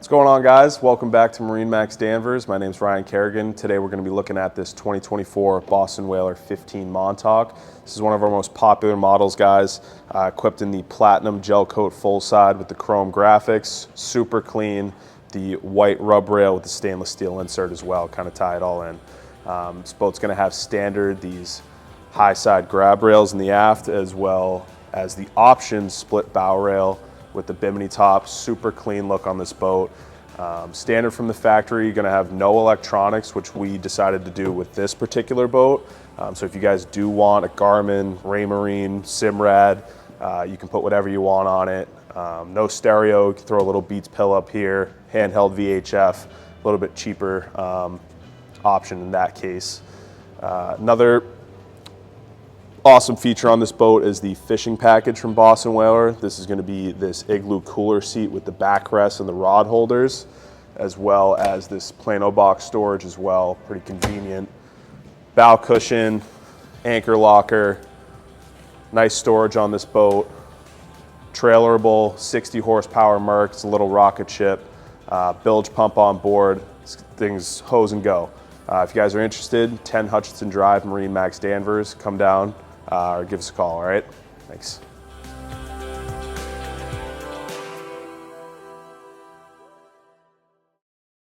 What's going on, guys? Welcome back to MarineMax Danvers. My name's Ryan Kerrigan. Today we're going to be looking at this 2024 Boston Whaler 15 Montauk. This is one of our most popular models, guys. Equipped in the platinum gel coat full side with the chrome graphics, super clean. The white rub rail with the stainless steel insert as well, kind of tie it all in. This boat's going to have standard these high side grab rails in the aft, as well as the option split bow rail with the bimini top. Super clean look on this boat. Standard from the factory. You're going to have no electronics, which we decided to do with this particular boat. So if you guys do want a Garmin, Raymarine, Simrad, you can put whatever you want on it. No stereo. You can throw a little Beats pill up here. Handheld VHF, a little bit cheaper option in that case. Another awesome feature on this boat is the fishing package from Boston Whaler. This is going to be this igloo cooler seat with the backrest and the rod holders, as well as this plano box storage as well. Pretty convenient. Bow cushion, anchor locker, nice storage on this boat. Trailerable, 60 horsepower Merc. It's a little rocket ship. Bilge pump on board. Things hose and go. If you guys are interested, 10 Hutchinson Drive, MarineMax Danvers. Come down or give us a call, all right? Thanks.